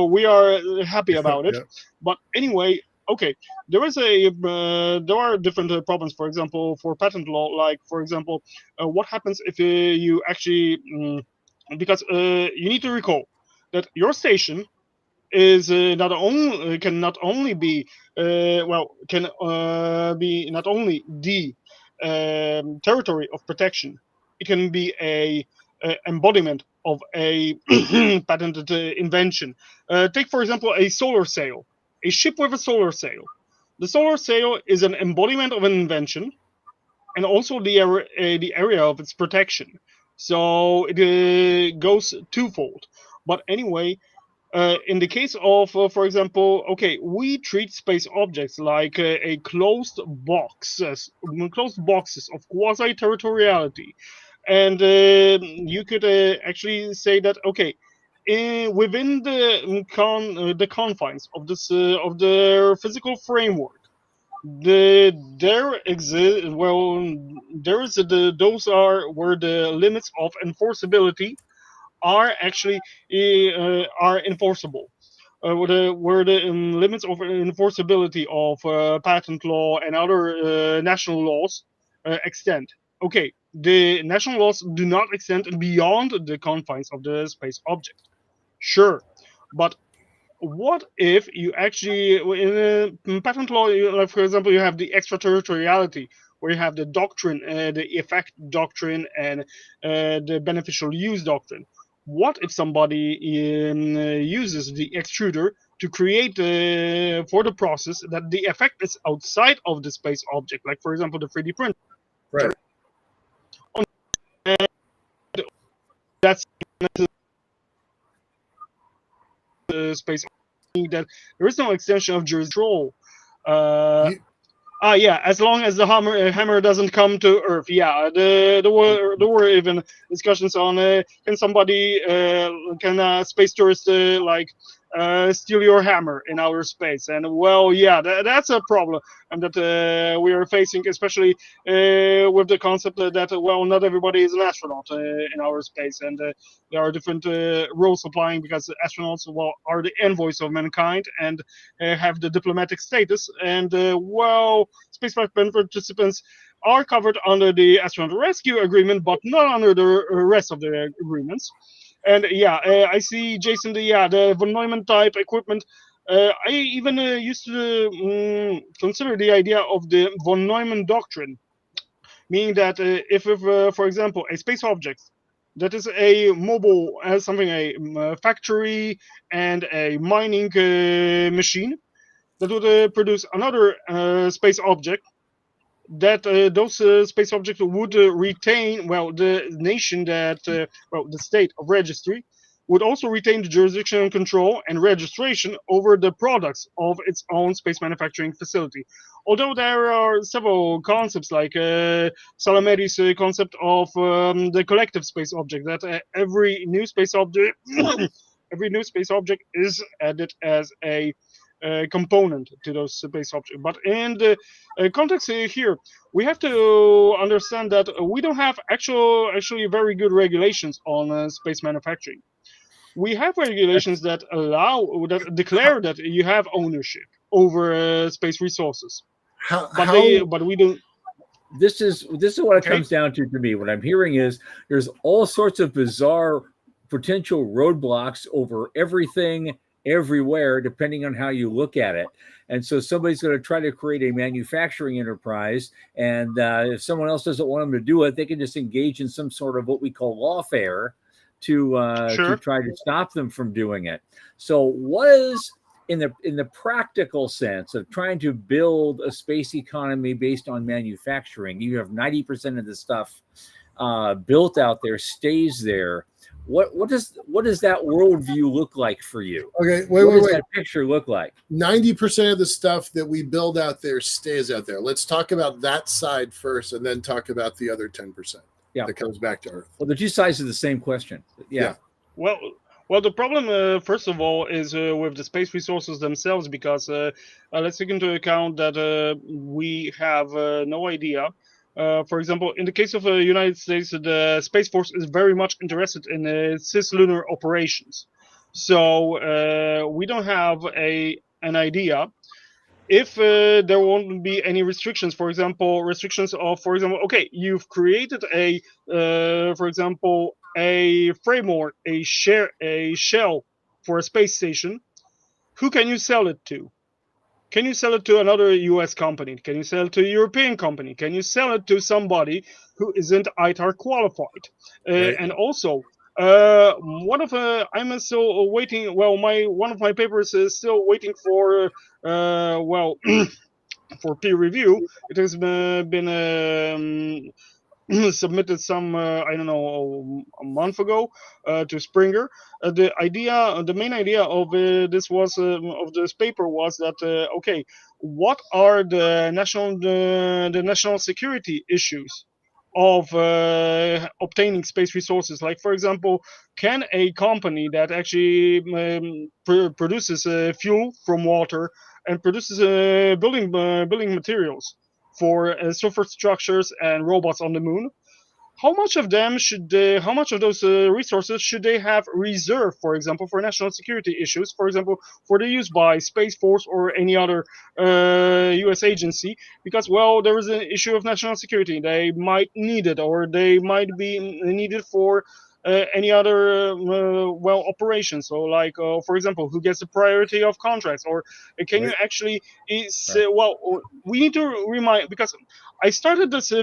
Speaker 3: we are happy about it.
Speaker 2: Yeah.
Speaker 3: But anyway, okay, there are different problems. For example, for patent law, like for example, what happens if you actually because you need to recall that your station is not only can not only be can be not only the territory of protection, it can be a embodiment of a patented invention. Take for example a solar sail, a ship with a solar sail. The solar sail is an embodiment of an invention, and also the area of its protection. So it goes twofold. But anyway, in the case of, for example, okay, we treat space objects like a closed boxes of quasi-territoriality, and you could actually say that, okay, within the confines of this of the physical framework, there exist there is those are where the limits of enforceability are actually are enforceable. Where the limits of enforceability of patent law and other national laws extend. Okay, the national laws do not extend beyond the confines of the space object. Sure, but what if you actually in patent law, like for example, you have the extraterritoriality, where you have the doctrine, the effect doctrine, and the beneficial use doctrine. What if somebody uses the extruder to create for the process that the effect is outside of the space object, like for example the 3D printer?
Speaker 2: Right.
Speaker 3: That's the space object, that there is no extension of jurisdiction.
Speaker 2: You,
Speaker 3: Yeah, as long as the hammer doesn't come to Earth. Yeah, there were even discussions on can somebody can a space tourist like steal your hammer in outer space? And well, yeah, that's a problem, and that we are facing, especially with the concept that well, not everybody is an astronaut in outer space, and there are different roles applying, because astronauts, well, are the envoys of mankind and have the diplomatic status, and well, spaceflight participants are covered under the astronaut rescue agreement, but not under the rest of the agreements. And yeah, I see Jason. The von Neumann type equipment. I even used to consider the idea of the von Neumann doctrine, meaning that if for example, a space object that is a mobile, has something a factory and a mining machine that would produce another space object, that those space objects would retain, well, the nation that well, the state of registry would also retain the jurisdiction and control and registration over the products of its own space manufacturing facility. Although there are several concepts, like Salameri's concept of the collective space object, that every new space object every new space object is added as a component to those space objects. But in the context here, we have to understand that we don't have actually very good regulations on space manufacturing. We have regulations that declare that you have ownership over space resources, but we don't.
Speaker 1: This is what it
Speaker 3: Okay.
Speaker 1: comes down to me. What I'm hearing is there's all sorts of bizarre potential roadblocks over everything everywhere, depending on how you look at it. And so somebody's going to try to create a manufacturing enterprise, and if someone else doesn't want them to do it, they can just engage in some sort of what we call lawfare to try to stop them from doing it. So what is in the practical sense of trying to build a space economy based on manufacturing? You have 90% of the stuff built out there, stays there. What does that worldview look like for you?
Speaker 2: Okay,
Speaker 1: what does that picture look like?
Speaker 2: 90% of the stuff that we build out there stays out there. Let's talk about that side first, and then talk about the other 10%. That comes back to Earth.
Speaker 1: Well, the two sides of the same question. Yeah.
Speaker 3: Well, the problem, first of all, is with the space resources themselves, because let's take into account that we have no idea. For example, in the case of the United States, the Space Force is very much interested in CisLunar operations. So we don't have an idea if there won't be any restrictions. For example, okay, you've created for example, a framework, a shell for a space station. Who can you sell it to? Can you sell it to another US company? Can you sell it to a European company? Can you sell it to somebody who isn't ITAR qualified?
Speaker 2: Right.
Speaker 3: And also, I'm still waiting. Well, one of my papers is still waiting for for peer review. It has been submitted a month ago to Springer. The main idea of this paper was that okay, what are the national security issues of obtaining space resources? Like, for example, can a company that actually produces fuel from water and produces building materials for superstructures and robots on the moon, how much of those resources should they have reserved, for example, for national security issues, for example, for the use by Space Force or any other U.S. agency? Because, well, there is an issue of national security. They might need it, or they might be needed for any other operation. So, like, for example, who gets the priority of contracts, or can you actually we need to remind, because I started this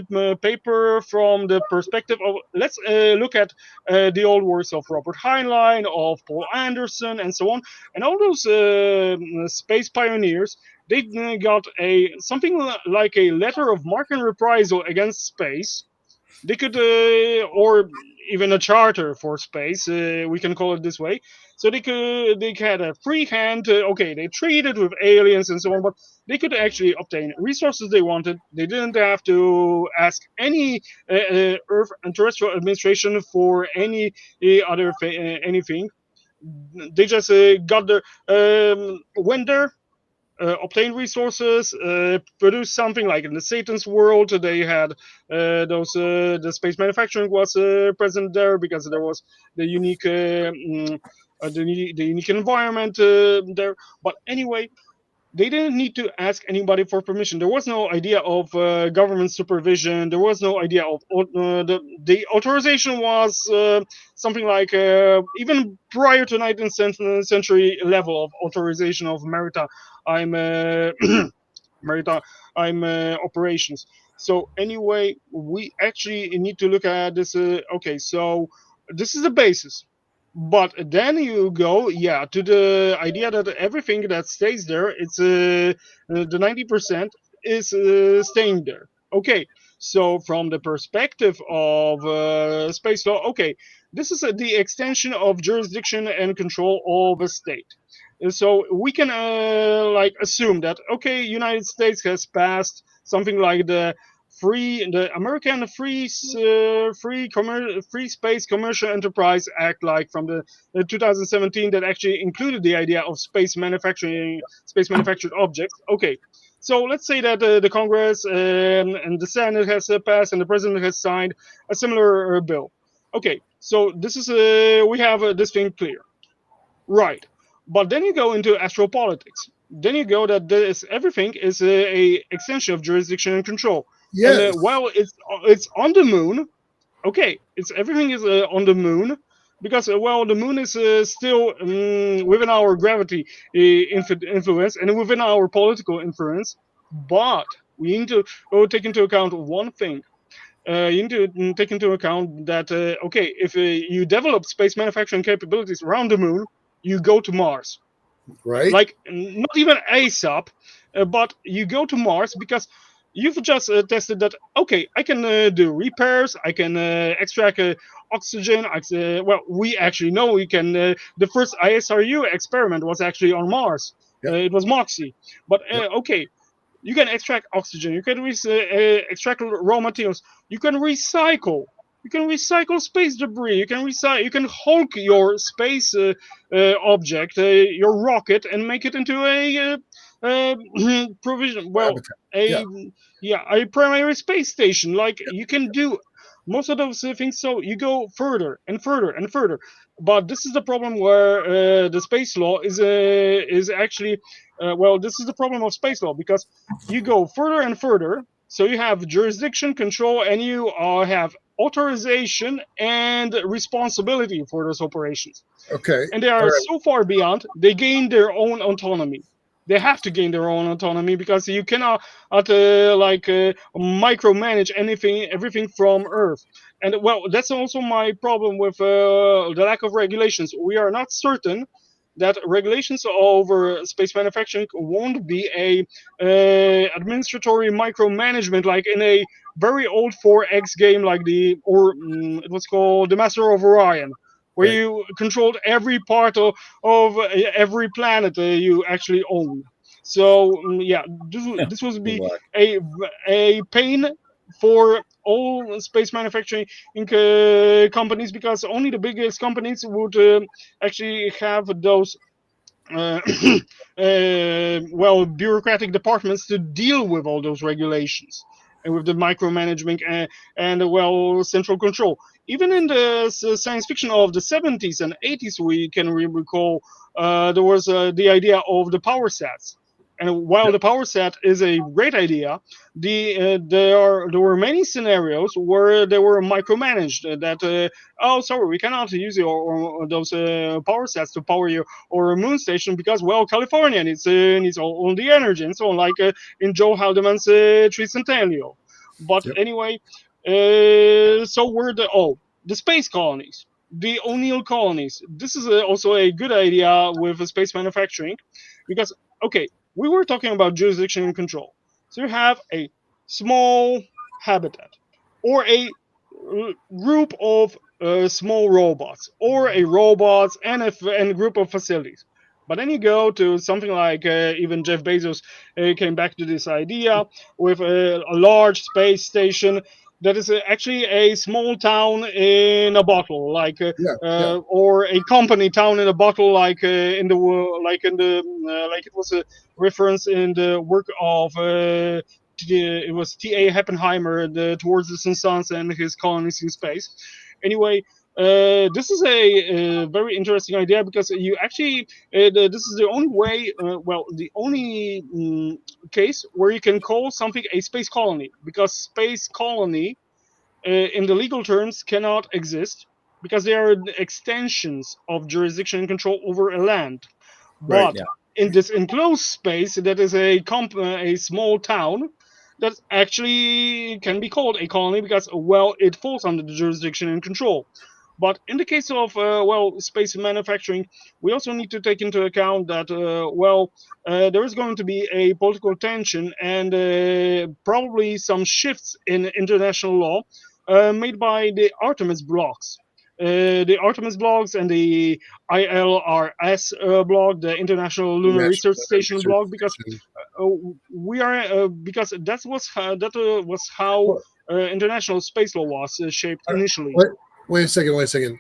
Speaker 3: paper from the perspective of, let's look at the old works of Robert Heinlein, of Paul Anderson, and so on, and all those space pioneers. They got something like a letter of marque and reprisal against space. They could, or even a charter for space, we can call it this way. So they had a free hand. Okay, they traded with aliens and so on, but they could actually obtain resources they wanted. They didn't have to ask any Earth and terrestrial administration for any anything. They just got there, went there, obtain resources, produce something. Like in the Satan's world, they had the space manufacturing was present there, because there was the unique the unique environment there. But anyway, they didn't need to ask anybody for permission. There was no idea of government supervision. There was no idea of the authorization was something like even prior to 19th century level of authorization of maritime operations. So anyway, we actually need to look at this. Okay, so this is the basis. But then you go, to the idea that everything that stays there, it's the 90% is staying there. Okay, so from the perspective of space law, okay, this is the extension of jurisdiction and control of a state. So we can assume that, okay, United States has passed something like the the American Free Space Commercial Enterprise Act, like from the 2017, that actually included the idea of space manufactured objects. Okay, so let's say that the Congress and the Senate has passed and the President has signed a similar bill. Okay, so this is we have this thing clear, right? But then you go into astropolitics. Then you go that everything is a extension of jurisdiction and control. And
Speaker 2: Yes.
Speaker 3: while it's on the moon, okay, it's everything is on the moon because well, the moon is still within our gravity influence and within our political influence. But we need to take into account one thing. You need to take into account that okay, if you develop space manufacturing capabilities around the moon, you go to Mars.
Speaker 2: Right.
Speaker 3: Like not even ASAP, but you go to Mars because you've just tested that. Okay, I can do repairs. I can extract oxygen. Well, we actually know we can. The first ISRU experiment was actually on Mars.
Speaker 2: Yep.
Speaker 3: It was Moxie. But
Speaker 2: Yep.
Speaker 3: okay, you can extract oxygen. You can extract raw materials. You can recycle. You can recycle space debris. You can recycle. You can hulk your space object, your rocket, and make it into a provision. Well,
Speaker 2: Habitat. Yeah.
Speaker 3: a primary space station. Like
Speaker 2: Yep.
Speaker 3: you can do most of those things. So you go further and further and further. But this is the problem where the space law is actually well, this is the problem of space law because you go further and further. So you have jurisdiction, control, and you have authorization and responsibility for those operations.
Speaker 2: Okay.
Speaker 3: And they
Speaker 2: All
Speaker 3: are
Speaker 2: right.
Speaker 3: so far beyond, they gain their own autonomy. They have to gain their own autonomy because you cannot micromanage everything from Earth. And well, that's also my problem with the lack of regulations. We are not certain that regulations over space manufacturing won't be a administratory micromanagement like in a very old 4X game like it was called the Master of Orion, where
Speaker 2: Right.
Speaker 3: you controlled every part of every planet you actually own. So yeah, this would be
Speaker 1: Like,
Speaker 3: a pain for all space manufacturing companies because only the biggest companies would actually have those uh, well, bureaucratic departments to deal with all those regulations and with the micromanagement and well, central control. Even in the science fiction of the 70s and 80s, we can recall there was the idea of the power sets. And while
Speaker 2: Yep.
Speaker 3: the power set is a great idea, there were many scenarios where they were micromanaged. That oh, sorry, we cannot use those power sets to power your or a moon station because well, California needs all the energy and so on, like in Joe Haldeman's Tricentennial. But
Speaker 2: Yep.
Speaker 3: anyway, so we're the space colonies, the O'Neill colonies. This is also a good idea with space manufacturing, because okay, we were talking about jurisdiction and control. So you have a small habitat, or a group of small robots, or a robots and and a group of facilities. But then you go to something like even Jeff Bezos came back to this idea with a large space station that is actually a small town in a bottle, like
Speaker 2: Yeah. Yeah.
Speaker 3: or a company town in a bottle, like like it was a reference in the work of it was T.A. Heppenheimer, Towards the Suns and his colonies in space. Anyway, this is a very interesting idea because you actually this is the only way, well, the only case where you can call something a space colony, because space colony in the legal terms cannot exist because they are the extensions of jurisdiction and control over a land.
Speaker 2: Right.
Speaker 3: But
Speaker 1: yeah.
Speaker 3: in this enclosed space, that is a small town, that actually can be called a colony because well, it falls under the jurisdiction and control. But in the case of well, space manufacturing, we also need to take into account that well, there is going to be a political tension and probably some shifts in international law made by the Artemis blocks. the Artemis blocks and the ILRS blog, the International Lunar Research Station
Speaker 2: Research
Speaker 3: blog, because
Speaker 2: Station.
Speaker 3: we are because that was how
Speaker 2: Well,
Speaker 3: international space law was shaped initially.
Speaker 2: wait a second.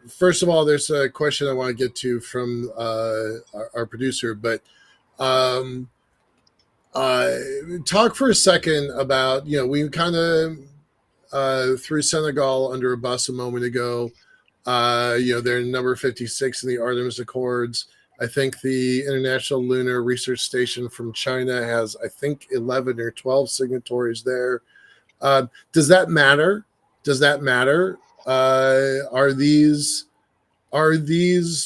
Speaker 2: First of all, there's a question I want to get to from our producer, but um, talk for a second about, we kind of threw Senegal under a bus a moment ago. They're number 56 in the Artemis Accords. I think the International Lunar Research Station from China has, I think, 11 or 12 signatories there. Does that matter? Are these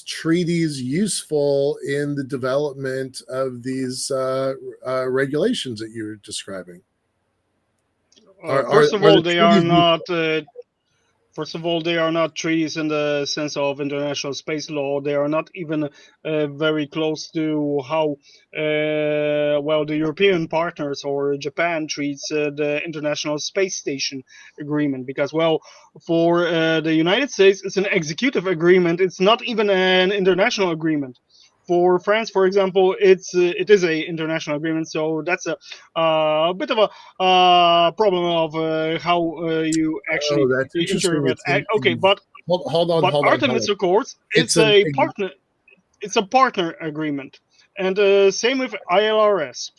Speaker 2: treaties useful in the development of these regulations that you're describing? Are
Speaker 3: First of
Speaker 2: the
Speaker 3: all, they are
Speaker 2: treaties
Speaker 3: not.
Speaker 2: useful?
Speaker 3: First of all, they are not treaties in the sense of international space law. They are not even very close to how well the European partners or Japan treats the International Space Station agreement. Because, well, for the United States, it's an executive agreement. It's not even an international agreement. For France, for example, it is a international agreement, so that's a bit of a problem of how you
Speaker 2: Oh,
Speaker 3: actually
Speaker 2: that's interesting.
Speaker 3: interpret. Okay, but
Speaker 2: Hold on.
Speaker 3: Artemis Accords,
Speaker 2: It's an
Speaker 3: it's a partner agreement, and same with ILRS,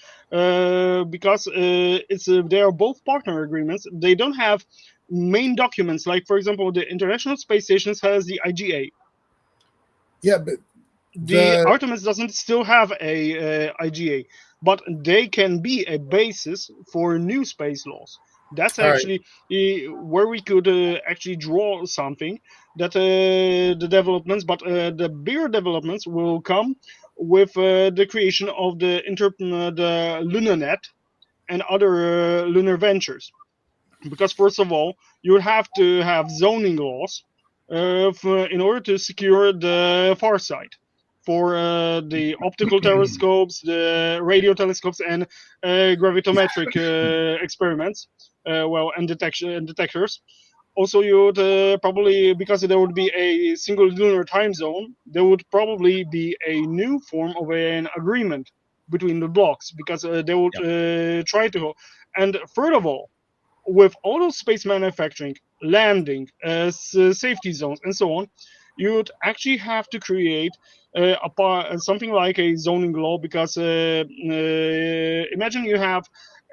Speaker 3: because they are both partner agreements. They don't have main documents like, for example, the International Space Stations has the IGA.
Speaker 2: yeah, but
Speaker 3: The
Speaker 2: the
Speaker 3: Artemis doesn't still have a IGA, but they can be a basis for new space laws. That's
Speaker 2: all right.
Speaker 3: actually where we could actually draw something that the developments, but the bigger developments will come with the creation of the LunarNet and other lunar ventures. Because first of all, you would have to have zoning laws in order to secure the far side for the optical telescopes, the radio telescopes, and gravitometric experiments, and detectors. Also, you would probably, because there would be a single lunar time zone, there would probably be a new form of an agreement between the blocks, because they would
Speaker 1: Yeah.
Speaker 3: try to. And furthermore, with auto space manufacturing, landing, safety zones, and so on, you would actually have to create something like a zoning law, because imagine you have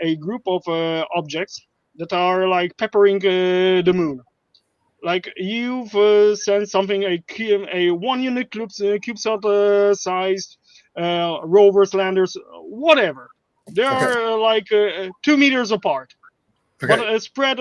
Speaker 3: a group of objects that are like peppering the moon. Like you've sent something a 1 unit CubeSat sized rovers, landers, whatever. They
Speaker 2: Okay.
Speaker 3: are like 2 meters apart, but
Speaker 2: Okay.
Speaker 3: spread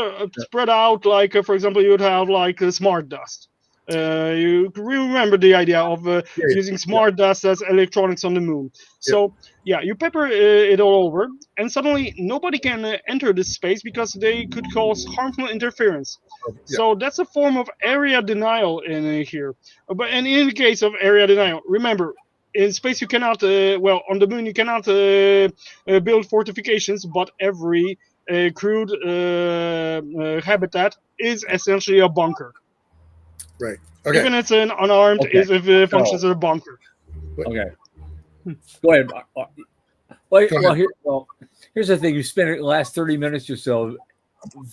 Speaker 3: out, like for example, you would have like smart dust. You remember the idea of
Speaker 2: Yeah.
Speaker 3: using
Speaker 2: Yeah.
Speaker 3: smart dust as electronics on the moon.
Speaker 2: Yeah.
Speaker 3: So yeah, you pepper it all over, and suddenly nobody can enter this space because they could cause harmful interference.
Speaker 2: Yeah.
Speaker 3: So that's a form of area denial in here. But and in the case of area denial, remember, in space you cannot on the moon you cannot build fortifications, but every crude habitat is essentially a bunker.
Speaker 2: Right. Okay.
Speaker 3: Even it's an unarmed,
Speaker 1: Okay.
Speaker 3: if it functions
Speaker 1: So,
Speaker 3: as a bunker.
Speaker 1: okay. Go ahead. Well,
Speaker 2: Go
Speaker 1: well,
Speaker 2: ahead.
Speaker 1: here's the thing. You spent the last 30 minutes or so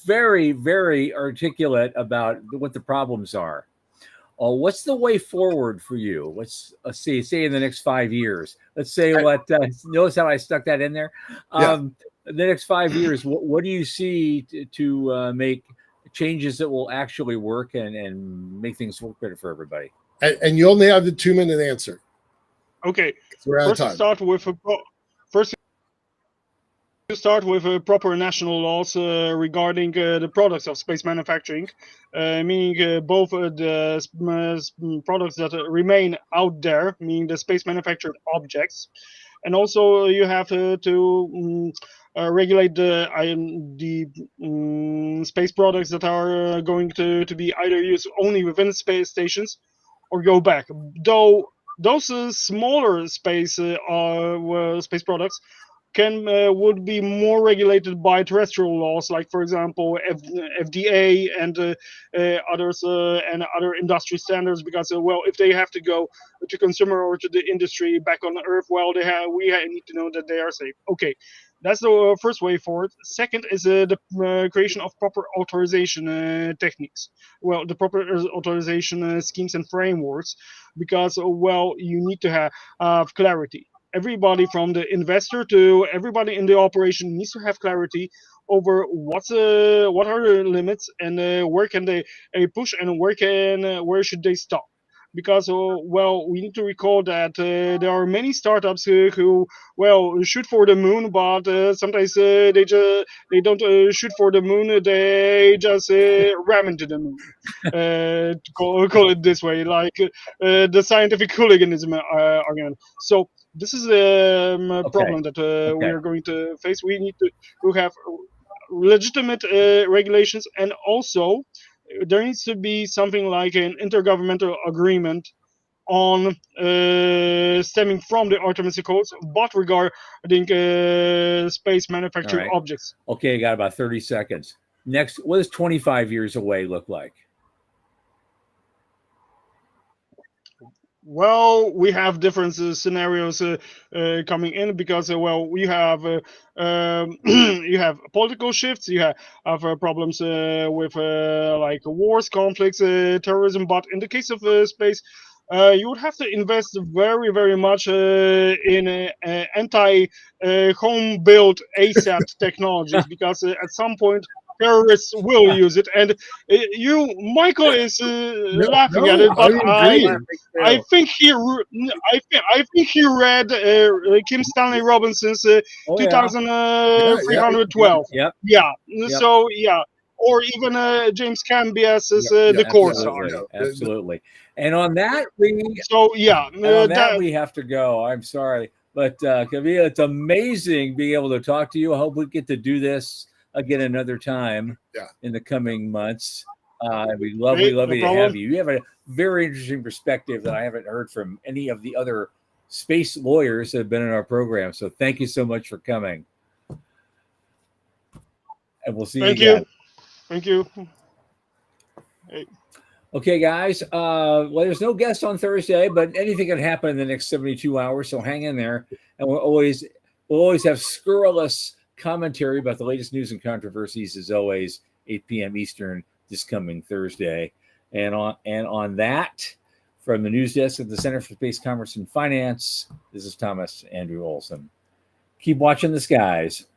Speaker 1: very, very articulate about what the problems are. What's the way forward for you? Let's see, say in the next 5 years. Let's say notice how I stuck that in there.
Speaker 2: Yeah.
Speaker 1: The next 5 years, what do you see to make changes that will actually work and make things work better for everybody?
Speaker 2: And you only have the 2-minute answer.
Speaker 3: Okay,
Speaker 2: We're out of
Speaker 3: first
Speaker 2: time.
Speaker 3: to start with proper national laws regarding the products of space manufacturing, meaning both the products that remain out there, meaning the space manufactured objects, and also you have to regulate the space products that are going to be either used only within space stations or go back. Though those smaller space products would be more regulated by terrestrial laws, like for example FDA and others and other industry standards. Because well, if they have to go to consumer or to the industry back on Earth, well, need to know that they are safe. Okay, that's the first way forward. Second is the creation of proper authorization techniques. Well, the proper authorization schemes and frameworks, because well, you need to have clarity. Everybody from the investor to everybody in the operation needs to have clarity over what are the limits, and where can they push, and where should they stop. Because well, we need to recall that there are many startups who well shoot for the moon, but sometimes they don't shoot for the moon, they just ram into the moon, call it this way, like the scientific hooliganism argument. So this is a
Speaker 1: Okay.
Speaker 3: problem that we
Speaker 1: Okay.
Speaker 3: are going to face. We need to have legitimate regulations, and also there needs to be something like an intergovernmental agreement on stemming from the Artemis Accords, but regarding space
Speaker 1: All
Speaker 3: manufactured
Speaker 1: right.
Speaker 3: objects.
Speaker 1: Okay, got about 30 seconds. Next, what does 25 years away look like?
Speaker 3: Well, we have different scenarios coming in, because well, we have you have political shifts, you have problems with like wars, conflicts, terrorism. But in the case of space, you would have to invest very, very much in anti home built ASAT technologies, because at some point terrorists will use it. And Michael is laughing at
Speaker 2: No,
Speaker 3: it,
Speaker 2: I
Speaker 3: but
Speaker 2: agree.
Speaker 3: I think I think he read Kim Stanley Robinson's
Speaker 1: Oh, yeah.
Speaker 2: Yeah, yeah,
Speaker 3: 2312.
Speaker 1: Yep.
Speaker 3: Yeah.
Speaker 1: Yep.
Speaker 3: So yeah, or even James Cambias's
Speaker 2: yeah,
Speaker 3: The Core
Speaker 1: Absolutely.
Speaker 3: Saga.
Speaker 1: Absolutely. And on that, we
Speaker 3: So yeah,
Speaker 1: we have to go. I'm sorry. But Kamil, it's amazing being able to talk to you. I hope we get to do this again another time
Speaker 2: Yeah.
Speaker 1: in the coming months. We'd love
Speaker 3: Hey,
Speaker 1: to
Speaker 3: no
Speaker 1: have you. You have a very interesting perspective that I haven't heard from any of the other space lawyers that have been in our program. So thank you so much for coming. And we'll see you again.
Speaker 3: Thank you. Hey.
Speaker 1: Okay, guys. Well, there's no guest on Thursday, but anything can happen in the next 72 hours. So hang in there, and we'll always have scurrilous commentary about the latest news and controversies, as always, 8 p.m. Eastern this coming Thursday. And on that, from the news desk at the Center for Space Commerce and Finance, this is Thomas Andrew Olson. Keep watching the skies.